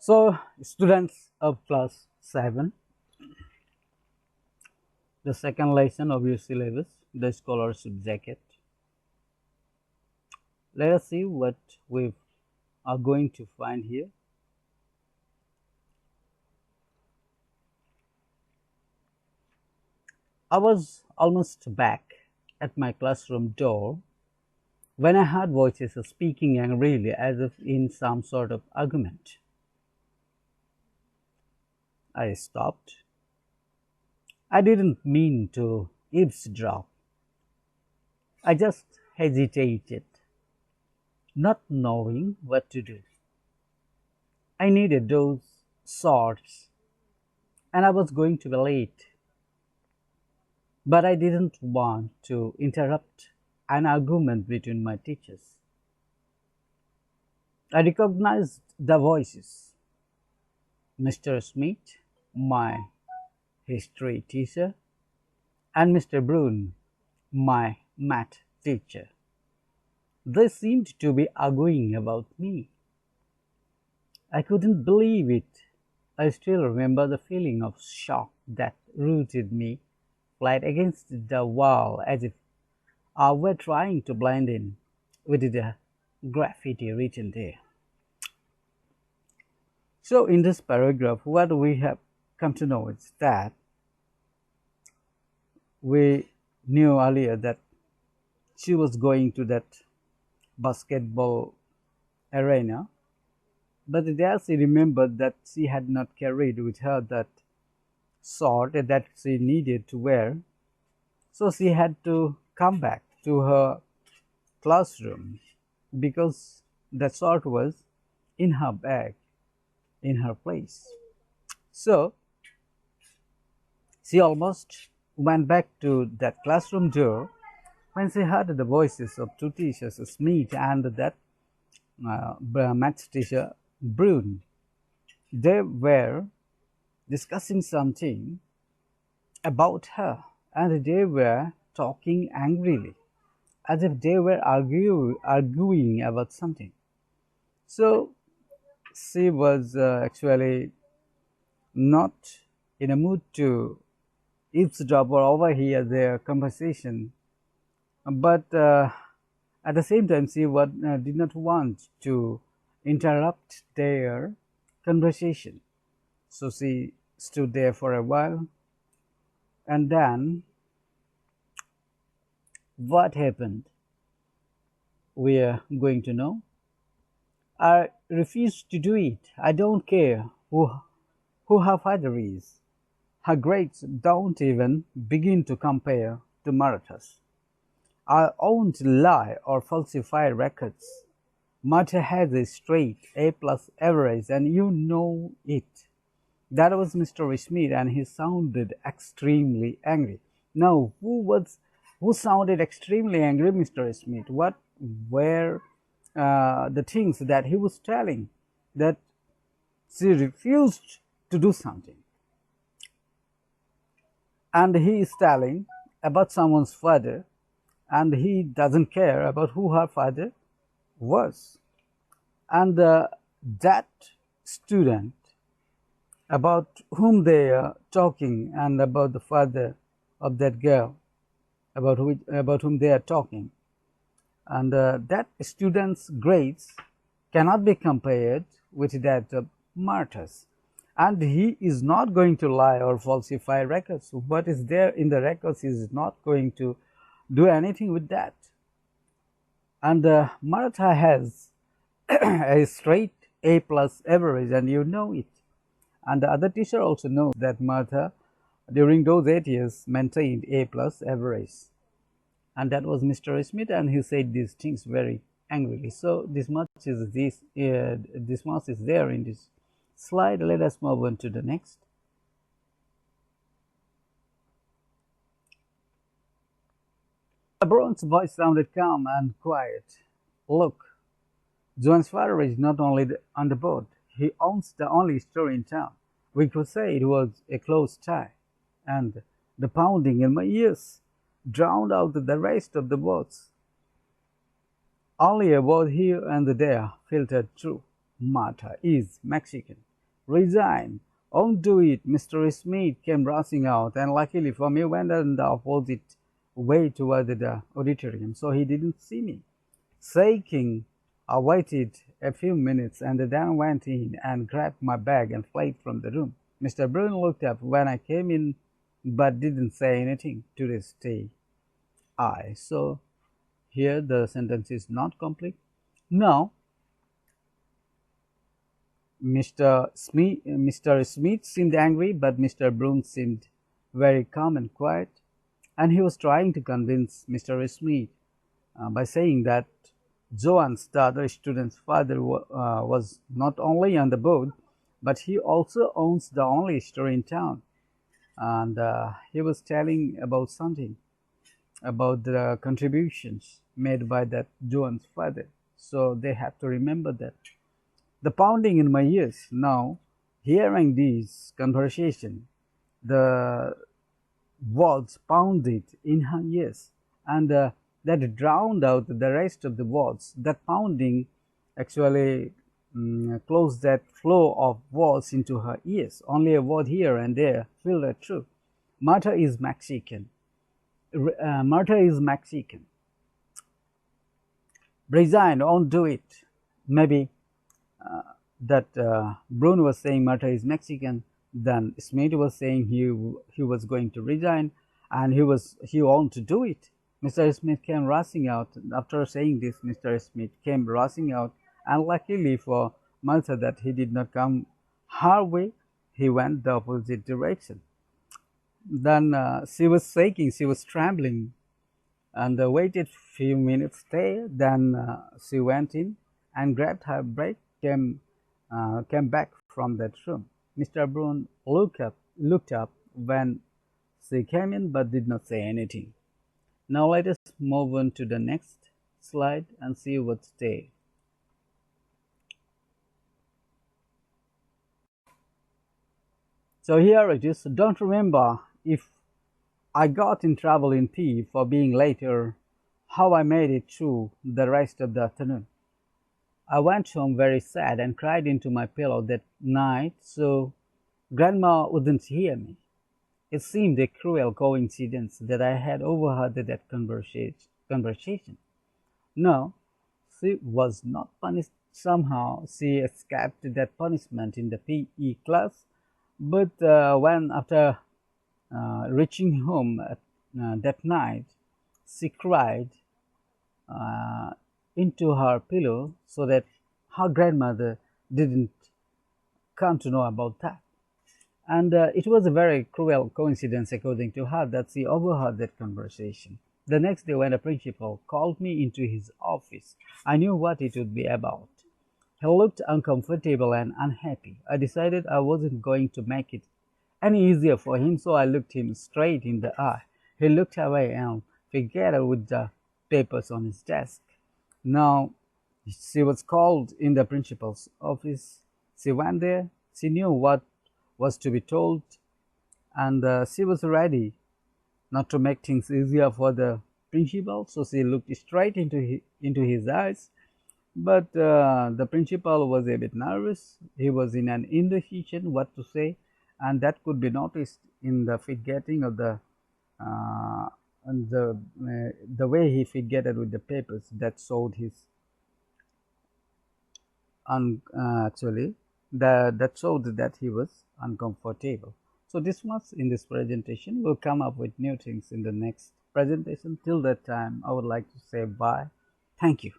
So, students of class 7, the second lesson of your syllabus, the scholarship jacket. Let us see what we are going to find here. I was almost back at my classroom door when I heard voices speaking angrily as if in some sort of argument. I stopped. I didn't mean to eavesdrop. I just hesitated, not knowing what to do. I needed those swords, and I was going to be late. But I didn't want to interrupt an argument between my teachers. I recognized the voices. Mr. Smith, my history teacher, and Mr. Brune, my math teacher. They seemed to be arguing about me. I couldn't believe it. I still remember the feeling of shock that rooted me flat against the wall as if I were trying to blend in with the graffiti written there. So, in this paragraph, what we have come to know is that we knew earlier that she was going to that basketball arena, but there she remembered that she had not carried with her that sword that she needed to wear, so she had to come back to her classroom because that sword was in her bag, in her place. So she almost went back to that classroom door when she heard the voices of two teachers, Smith and that maths teacher, Brune. They were discussing something about her, and they were talking angrily as if they were arguing about something. So she was actually not in a mood to eavesdrop or overhear their conversation, but at the same time she did not want to interrupt their conversation. So she stood there for a while, and then what happened we are going to know. I refuse to do it. I don't care who her father is. Her grades don't even begin to compare to Maratha's. I won't lie or falsify records. Maratha has a straight A plus average, and you know it. That was Mr. Smith, and he sounded extremely angry. Now, who sounded extremely angry, Mr. Smith? What were the things that he was telling that she refused to do something? And he is telling about someone's father, and he doesn't care about who her father was. And that student about whom they are talking, and about the father of that girl about whom they are talking, and that student's grades cannot be compared with that of Martha's, and he is not going to lie or falsify records. So what is there in the records, he is not going to do anything with that. And Maratha has a straight A plus average, and you know it. And the other teacher also knows that Maratha during those 8 years maintained A plus average, and that was Mr. Smith, and he said these things very angrily. So this much is there in this slide. Let us move on to the next. LeBron's voice sounded calm and quiet. Look, John's father is not only on the board, he owns the only store in town. We could say it was a close tie, and the pounding in my ears drowned out the rest of the words. Only a word here and there filtered through. Martha is Mexican. Resign. Undo it. Mr. Smith came rushing out, and luckily for me, went in the opposite way toward the auditorium, so he didn't see me. Shaking, I waited a few minutes and then went in and grabbed my bag and fled from the room. Mr. Bruin looked up when I came in but didn't say anything. To this day, so here the sentence is not complete. Now, Mr. Smith seemed angry, but Mr. Broom seemed very calm and quiet, and he was trying to convince Mr. Smith by saying that Joanne's, the other student's father, was not only on the board, but he also owns the only store in town, and he was telling about something about the contributions made by that Joanne's father. So they have to remember that. The pounding in my ears now, hearing this conversation, the words pounded in her ears, and that drowned out the rest of the words. That pounding actually closed that flow of words into her ears. Only a word here and there filtered through. Martha is Mexican. Martha is Mexican. Resign, don't do it. Maybe that Bruno was saying Martha is Mexican, then Smith was saying he was going to resign, and he wanted to do it. Mr. Smith came rushing out. After saying this, Mr. Smith came rushing out, and luckily for Martha that he did not come her way, he went the opposite direction. Then she was shaking, she was trembling, and waited few minutes there. Then she went in and grabbed her bag, came back from that room. Mr. Brown looked up when she came in, but did not say anything. Now let us move on to the next slide and see what's there. So here it is. Don't remember if I got in trouble in P for being late or how I made it through the rest of the afternoon. I went home very sad and cried into my pillow that night so Grandma wouldn't hear me. It seemed a cruel coincidence that I had overheard that conversation. No, she was not punished. Somehow she escaped that punishment in the PE class, but when after reaching home that night, she cried into her pillow so that her grandmother didn't come to know about that. And it was a very cruel coincidence, according to her, that she overheard that conversation. The next day, when the principal called me into his office, I knew what it would be about. He looked uncomfortable and unhappy. I decided I wasn't going to make it any easier for him, so I looked him straight in the eye. He looked away and figured with the papers on his desk. Now, she was called in the principal's office. She went there. She knew what was to be told, and she was ready not to make things easier for the principal, so she looked straight into his eyes. But the principal was a bit nervous. He was in an indecision what to say, and that could be noticed in the forgetting of the and the way he forgetted with the papers. That showed his actually that showed that he was uncomfortable. So this much in this presentation. We'll come up with new things in the next presentation. Till that time, I would like to say bye. Thank you.